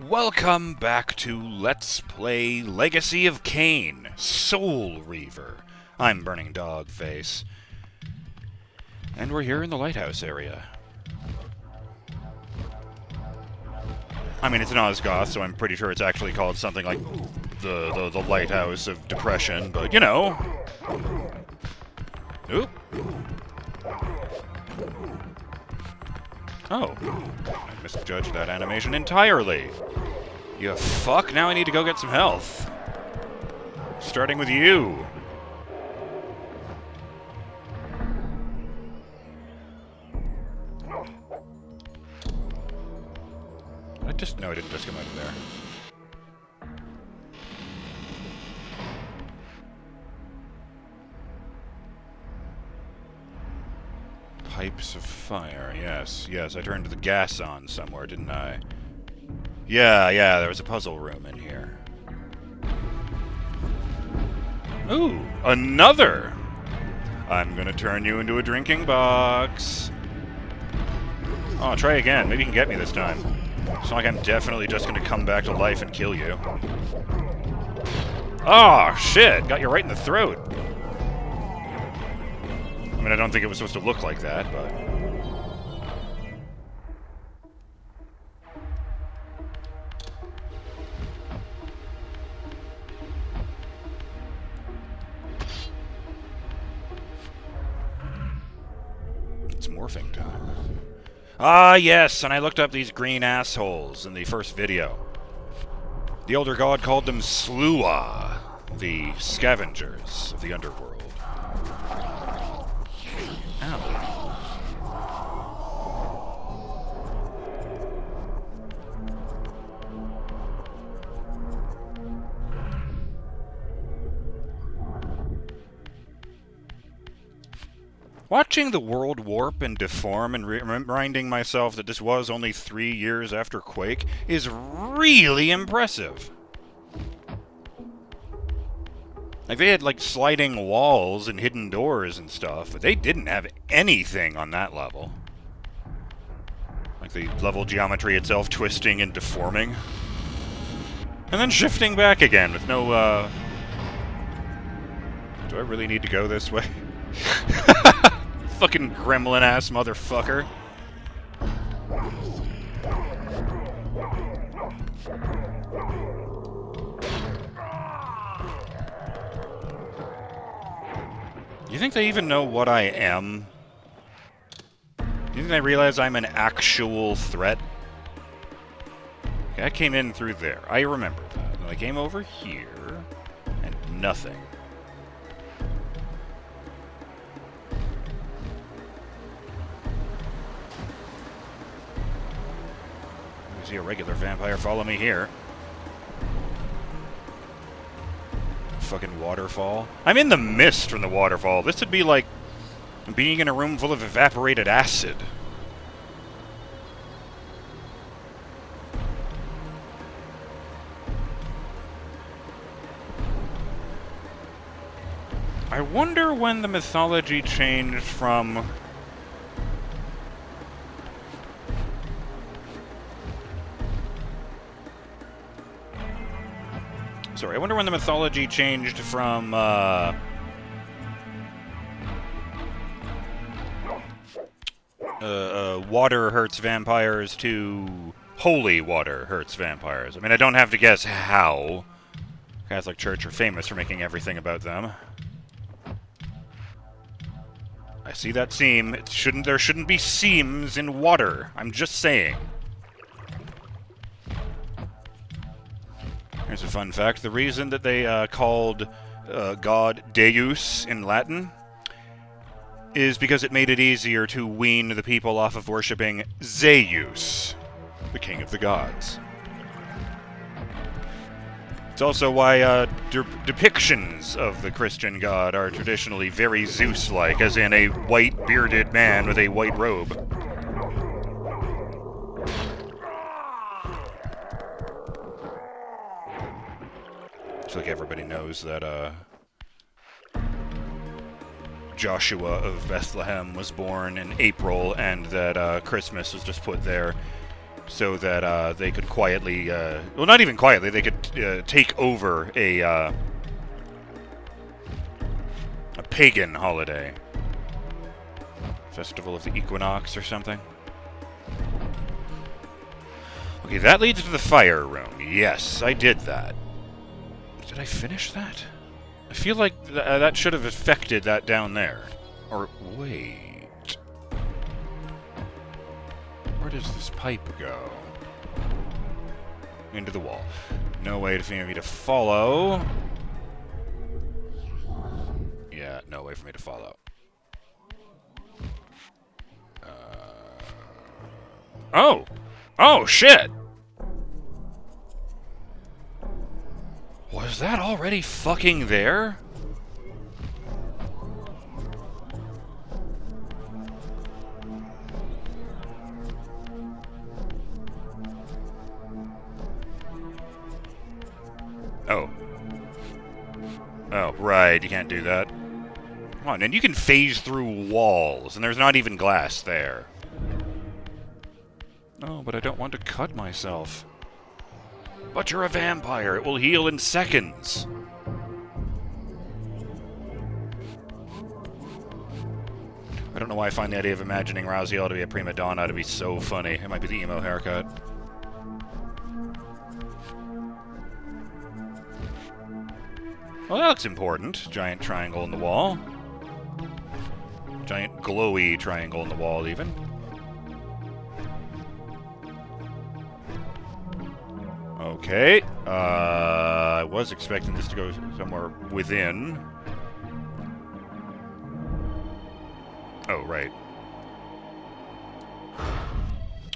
Welcome back to Let's Play Legacy of Kain, Soul Reaver. I'm BurningDogFace, and we're here in the lighthouse area. I mean, it's an Osgoth, so I'm pretty sure it's actually called something like the Lighthouse of Depression, but you know. Oop. Oh, I misjudged that animation entirely. You fuck, now I need to go get some health. Starting with you. No, I didn't just come out of there. Pipes of fire, yes, I turned the gas on somewhere, didn't I? Yeah, there was a puzzle room in here. Ooh, another! I'm gonna turn you into a drinking box. Oh, try again, maybe you can get me this time. It's not like I'm definitely just gonna come back to life and kill you. Oh, shit, got you right in the throat. I mean, I don't think it was supposed to look like that, but... It's morphing time. Ah, yes, and I looked up these green assholes in the first video. The Elder God called them Slua, the scavengers of the underworld. Ow. Watching the world warp and deform and reminding myself that this was only 3 years after Quake is really impressive. Like, they had, like, sliding walls and hidden doors and stuff, but they didn't have anything on that level. Like, the level geometry itself twisting and deforming. And then shifting back again with no, Do I really need to go this way? Fucking gremlin-ass motherfucker. You think they even know what I am? Do you think they realize I'm an actual threat? Okay, I came in through there. I remember that. And I came over here, and nothing. I see a regular vampire follow me here. Fucking waterfall. I'm in the mist from the waterfall. This would be like being in a room full of evaporated acid. I wonder when the mythology changed from... Sorry, I wonder when the mythology changed from, water hurts vampires to holy water hurts vampires. I mean, I don't have to guess how. Catholic Church are famous for making everything about them. I see that seam. There shouldn't be seams in water. I'm just saying. Here's a fun fact. The reason that they called God Deus in Latin is because it made it easier to wean the people off of worshipping Zeus, the king of the gods. It's also why depictions of the Christian god are traditionally very Zeus-like, as in a white bearded man with a white robe. I feel like everybody knows that Joshua of Bethlehem was born in April, and that Christmas was just put there so that they could quietly, well, not even quietly, they could take over a pagan holiday. Festival of the Equinox or something. Okay, that leads to the fire room. Yes, I did that. Did I finish that? I feel like that should have affected that down there. Or, wait. Where does this pipe go? Into the wall. No way for me to follow. Yeah, no way for me to follow. Oh! Oh, shit! Was that already fucking there? Oh. Oh, right, you can't do that. Come on, and you can phase through walls, and there's not even glass there. No, but I don't want to cut myself. But you're a vampire. It will heal in seconds. I don't know why I find the idea of imagining Raziel to be a prima donna to be so funny. It might be the emo haircut. Well, that looks important. Giant triangle in the wall. Giant glowy triangle in the wall, even. Okay, I was expecting this to go somewhere within. Oh, right.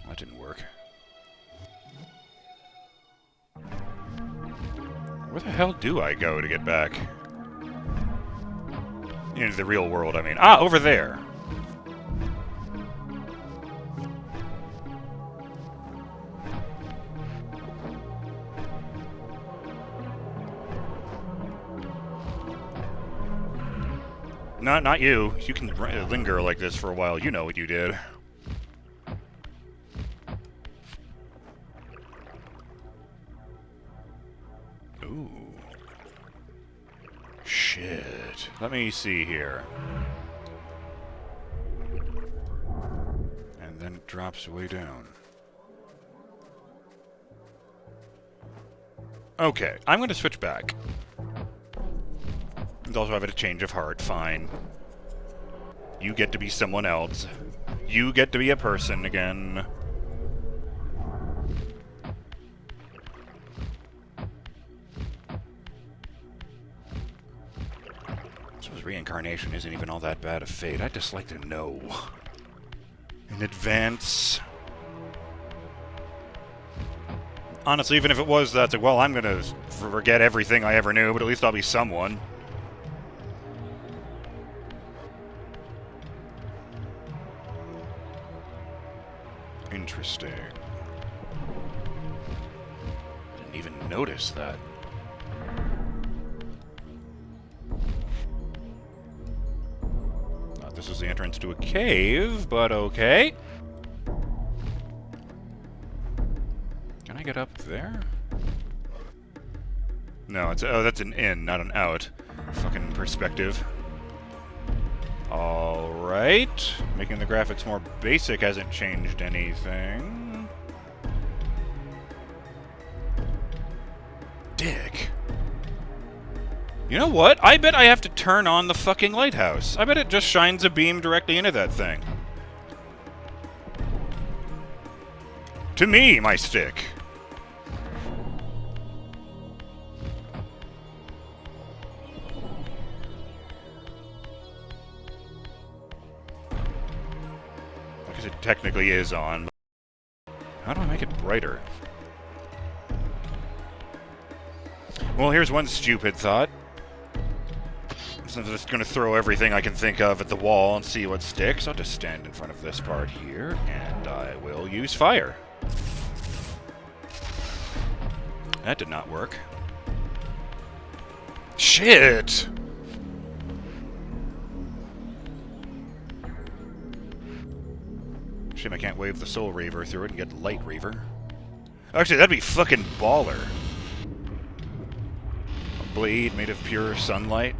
That didn't work. Where the hell do I go to get back? Into the real world, I mean. Ah, over there! Not you. You can linger like this for a while. You know what you did. Ooh. Shit. Let me see here. And then it drops way down. Okay, I'm going to switch back. And also have a change of heart, fine. You get to be someone else. You get to be a person again. I suppose reincarnation isn't even all that bad a fate. I'd just like to know. In advance. Honestly, even if it was that, well, I'm gonna forget everything I ever knew, but at least I'll be someone. Interesting. Didn't even notice that. Thought this was the entrance to a cave, but okay. Can I get up there? No, it's oh, that's an in, not an out. Fucking perspective. Alright. Making the graphics more basic hasn't changed anything. Dick. You know what? I bet I have to turn on the fucking lighthouse. I bet it just shines a beam directly into that thing. To me, my stick. It technically is on. How do I make it brighter? Well, here's one stupid thought. Since I'm just going to throw everything I can think of at the wall and see what sticks, I'll just stand in front of this part here, and I will use fire. That did not work. Shit! Shame I can't wave the Soul Reaver through it and get Light Reaver. Actually, that'd be fucking baller. A blade made of pure sunlight.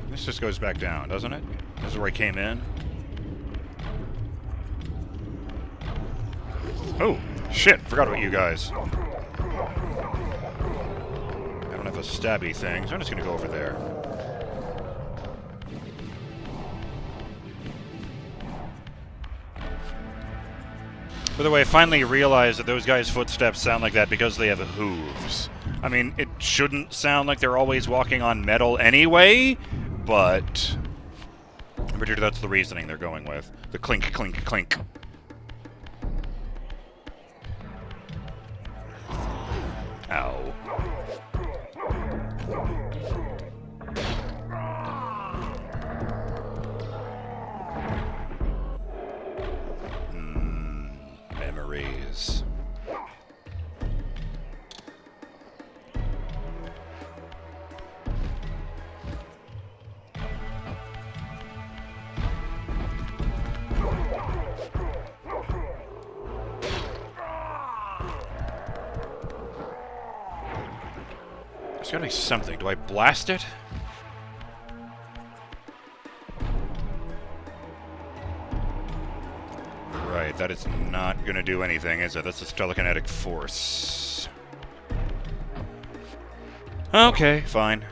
This just goes back down, doesn't it? This is where I came in. Oh, shit. Forgot about you guys. I don't have a stabby thing, so I'm just gonna go over there. By the way, I finally realized that those guys' footsteps sound like that because they have hooves. I mean, it shouldn't sound like they're always walking on metal anyway, but I'm pretty sure that's the reasoning they're going with. The clink, clink, clink. Ow. Memories. There's gotta be something. Do I blast it? Right, that is not gonna do anything, is it? That's just telekinetic force. Okay, fine.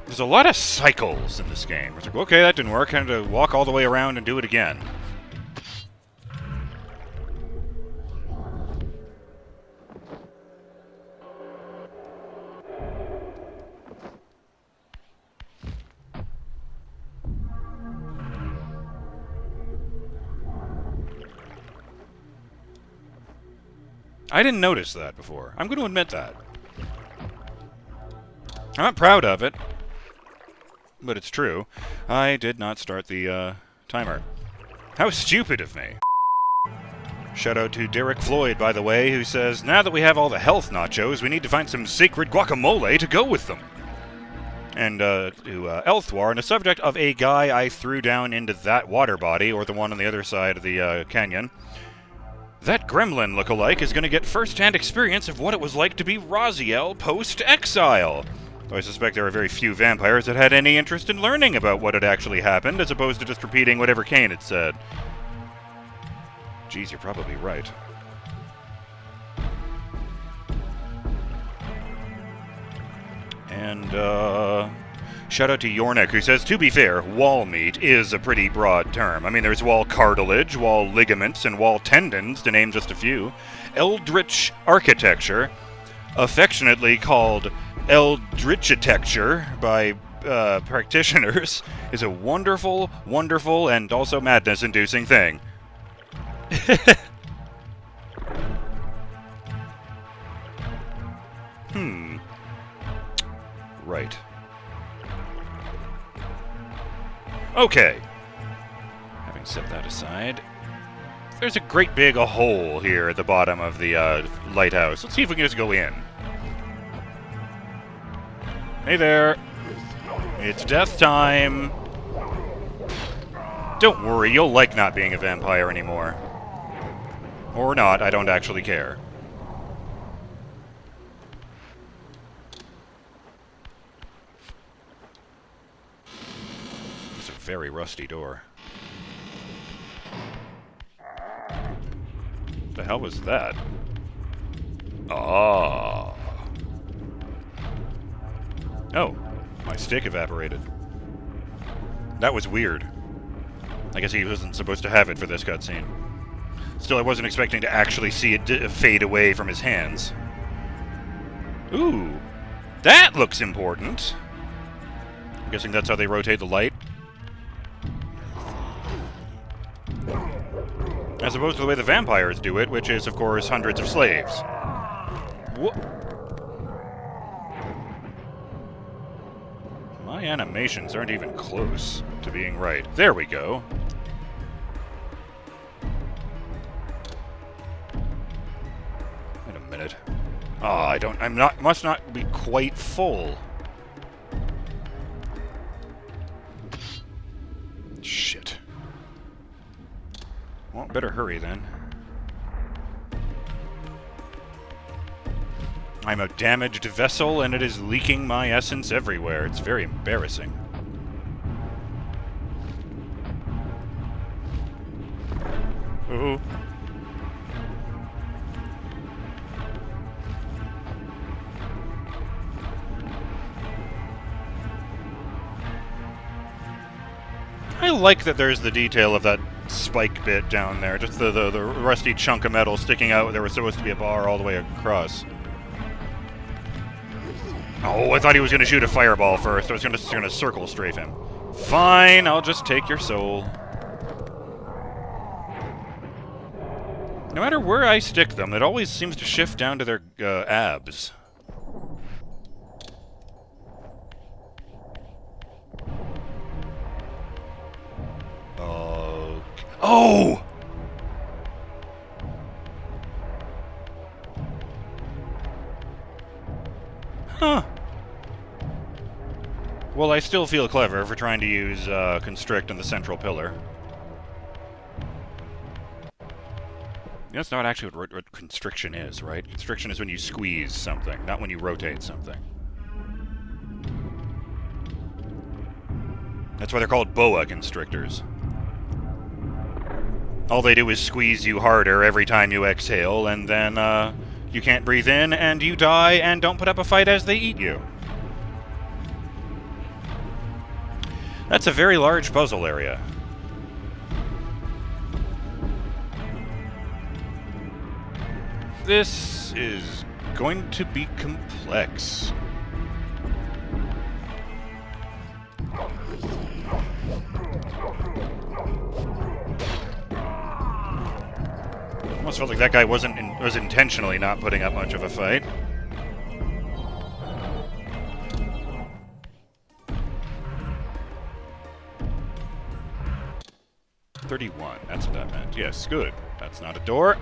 There's a lot of cycles in this game. It's like, okay, that didn't work. I had to walk all the way around and do it again. I didn't notice that before. I'm going to admit that. I'm not proud of it, but it's true. I did not start the timer. How stupid of me. Shout out to Derek Floyd, by the way, who says, now that we have all the health nachos, we need to find some sacred guacamole to go with them. And to Elthwar, on the subject of a guy I threw down into that water body, or the one on the other side of the canyon, that gremlin lookalike is going to get first-hand experience of what it was like to be Raziel post-exile. Though I suspect there are very few vampires that had any interest in learning about what had actually happened, as opposed to just repeating whatever Kain had said. Geez, you're probably right. And, shout out to Yornik, who says, to be fair, wall meat is a pretty broad term. I mean, there's wall cartilage, wall ligaments, and wall tendons, to name just a few. Eldritch architecture, affectionately called eldritchitecture by practitioners, is a wonderful, wonderful, and also madness-inducing thing. Right. Okay. Having set that aside, there's a great big hole here at the bottom of the lighthouse. Let's see if we can just go in. Hey there. It's death time. Don't worry, you'll like not being a vampire anymore. Or not, I don't actually care. It's a very rusty door. The hell was that? Ah. Oh, my stick evaporated. That was weird. I guess he wasn't supposed to have it for this cutscene. Still, I wasn't expecting to actually see it fade away from his hands. Ooh, that looks important. I'm guessing that's how they rotate the light. As opposed to the way the vampires do it, which is, of course, hundreds of slaves. Whoa. My animations aren't even close to being right. There we go. Wait a minute. Ah, must not be quite full. Better hurry, then. I'm a damaged vessel, and it is leaking my essence everywhere. It's very embarrassing. Ooh. I like that there's the detail of that spike bit down there. Just the rusty chunk of metal sticking out. There was supposed to be a bar all the way across. Oh, I thought he was going to shoot a fireball first. I was going to circle strafe him. Fine, I'll just take your soul. No matter where I stick them, it always seems to shift down to their abs. Oh! Huh. Well, I still feel clever for trying to use constrict in the central pillar. That's not actually what constriction is, right? Constriction is when you squeeze something, not when you rotate something. That's why they're called boa constrictors. All they do is squeeze you harder every time you exhale, and then you can't breathe in, and you die, and don't put up a fight as they eat you. That's a very large puzzle area. This is going to be complex. Almost felt like that guy was intentionally not putting up much of a fight. $31. That's what that meant. Yes, good. That's not a door.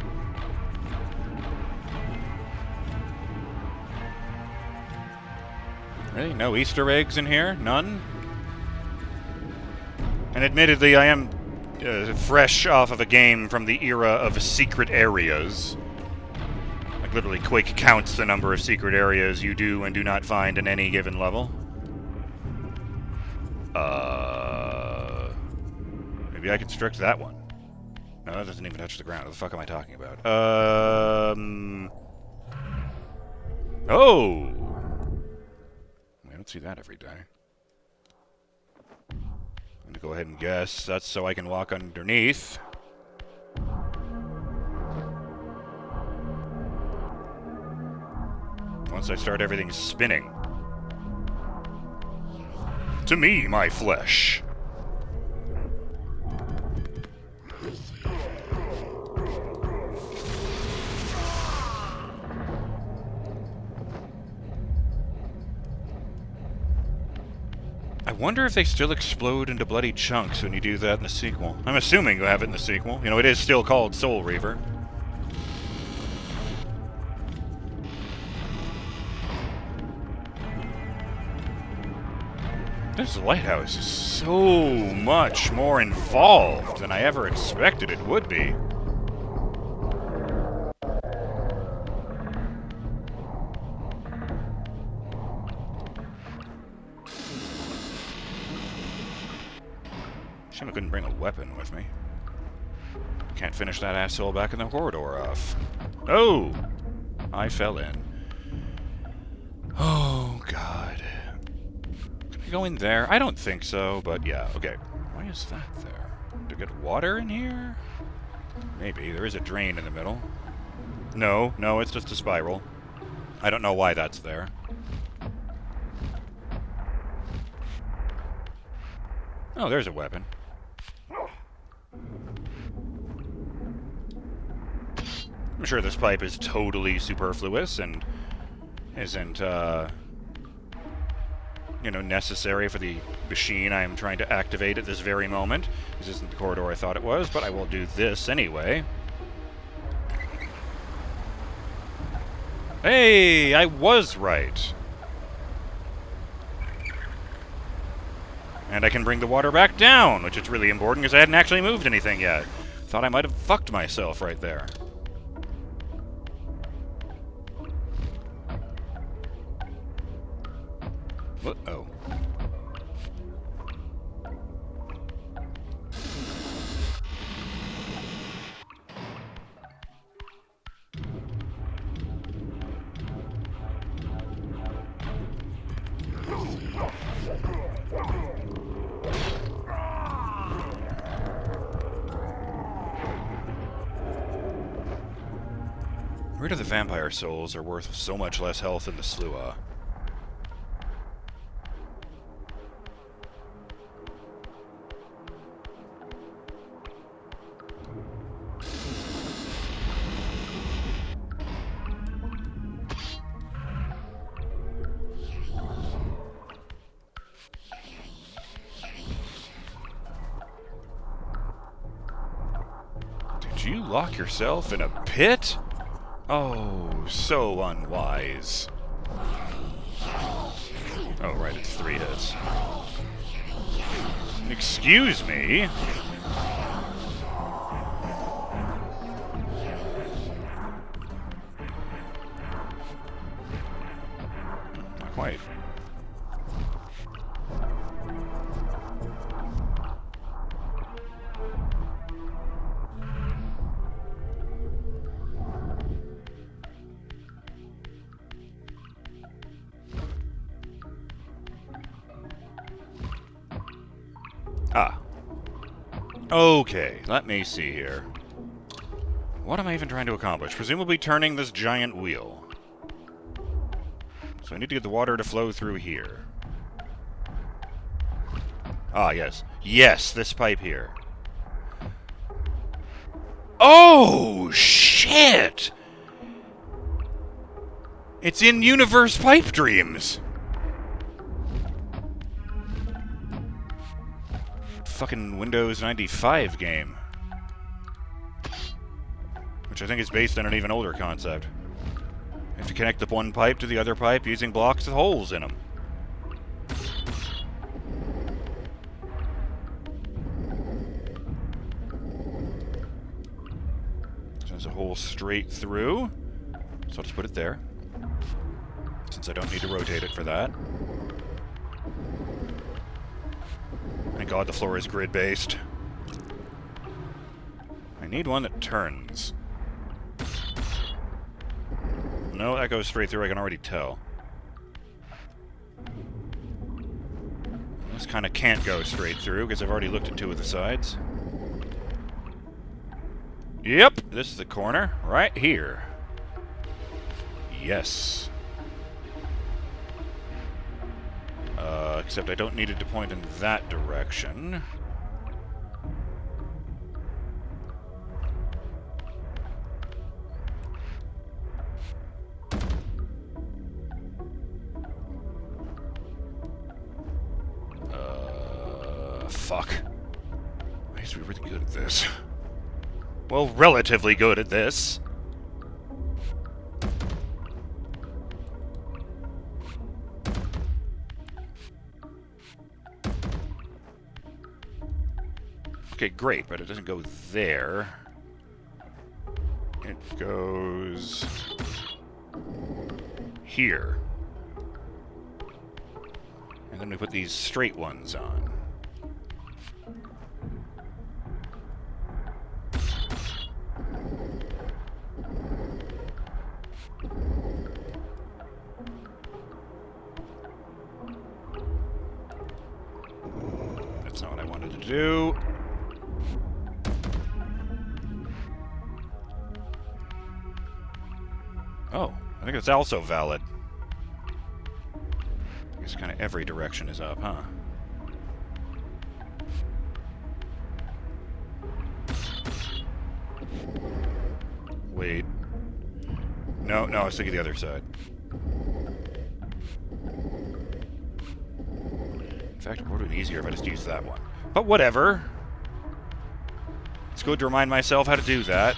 Really? No Easter eggs in here? None? And admittedly, I am fresh off of a game from the era of secret areas. Like, literally, Quake counts the number of secret areas you do and do not find in any given level. Maybe I can constrict that one. No, that doesn't even touch the ground. What the fuck am I talking about? Oh! I don't see that every day. I'm gonna go ahead and guess that's so I can walk underneath. Once I start everything spinning. To me, my flesh. I wonder if they still explode into bloody chunks when you do that in the sequel. I'm assuming you have it in the sequel. You know, it is still called Soul Reaver. This lighthouse is so much more involved than I ever expected it would be. Shame I couldn't bring a weapon with me. Can't finish that asshole back in the corridor off. Oh! I fell in. Oh, God. Can I go in there? I don't think so, but yeah. Okay. Why is that there? To get water in here? Maybe. There is a drain in the middle. No, it's just a spiral. I don't know why that's there. Oh, there's a weapon. I'm sure this pipe is totally superfluous and isn't, you know, necessary for the machine I am trying to activate at this very moment. This isn't the corridor I thought it was, but I will do this anyway. Hey, I was right. And I can bring the water back down, which is really important because I hadn't actually moved anything yet. Thought I might have fucked myself right there. What? Oh. Rid of the vampire souls are worth so much less health than the Slua. Did you lock yourself in a pit? Oh, so unwise. Oh, right, it's 3 hits. Excuse me? Not quite. Ah. Okay, let me see here. What am I even trying to accomplish? Presumably turning this giant wheel. So I need to get the water to flow through here. Ah, yes. Yes, this pipe here. Oh, shit! It's in Universe Pipe Dreams! Fucking Windows 95 game. Which I think is based on an even older concept. You have to connect the one pipe to the other pipe using blocks with holes in them. So there's a hole straight through. So I'll just put it there. Since I don't need to rotate it for that. Thank God the floor is grid-based. I need one that turns. No, that goes straight through, I can already tell. This kind of can't go straight through, because I've already looked at 2 of the sides. Yep, this is the corner, right here. Yes. Except I don't need it to point in that direction. Fuck. I used to be really good at this. Well, relatively good at this. Okay, great, but it doesn't go there. It goes here. And then we put these straight ones on. That's not what I wanted to do. Oh, I think it's also valid. I guess kind of every direction is up, huh? Wait. No, I was thinking the other side. In fact, it would have been easier if I just used that one. But whatever. It's good to remind myself how to do that.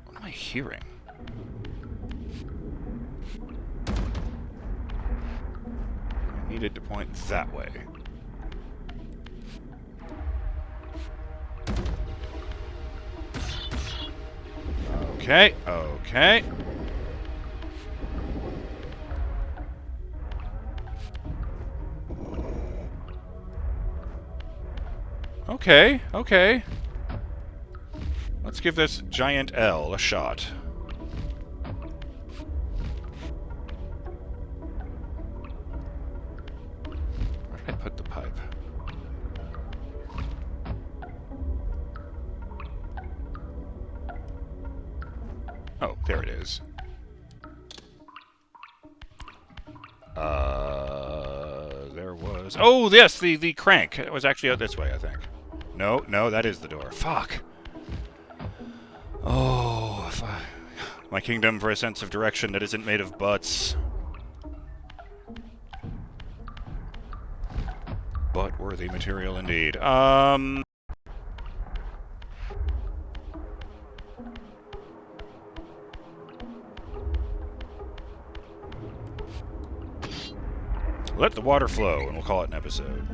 What am I hearing? needed to point that way. Okay, okay. Okay, okay. Let's give this giant L a shot. Where did I put the pipe? Oh, there it is. There was... Oh, yes, the crank. It was actually out this way, I think. No, no, that is the door. Fuck. Oh, my kingdom for a sense of direction that isn't made of butts. Butt-worthy material indeed. Let the water flow, and we'll call it an episode.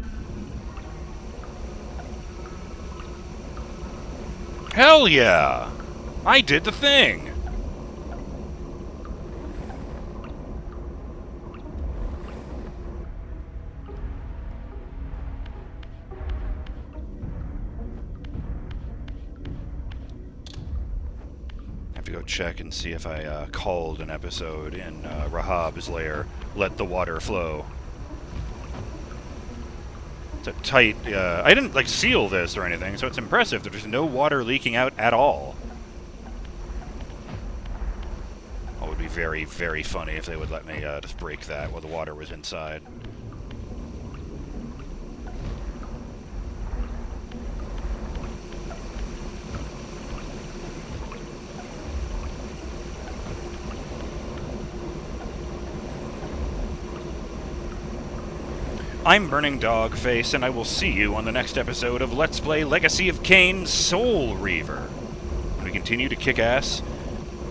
Hell yeah! I did the thing! I have to go check and see if I called an episode in Rahab's lair, Let the Water Flow. It's a tight, I didn't, like, seal this or anything, so it's impressive that there's no water leaking out at all. Oh, it would be very, very funny if they would let me just break that while the water was inside. I'm BurningDogFace, and I will see you on the next episode of Let's Play Legacy of Kain Soul Reaver. We continue to kick ass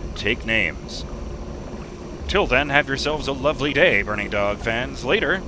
and take names. Till then, have yourselves a lovely day, Burning Dog fans. Later.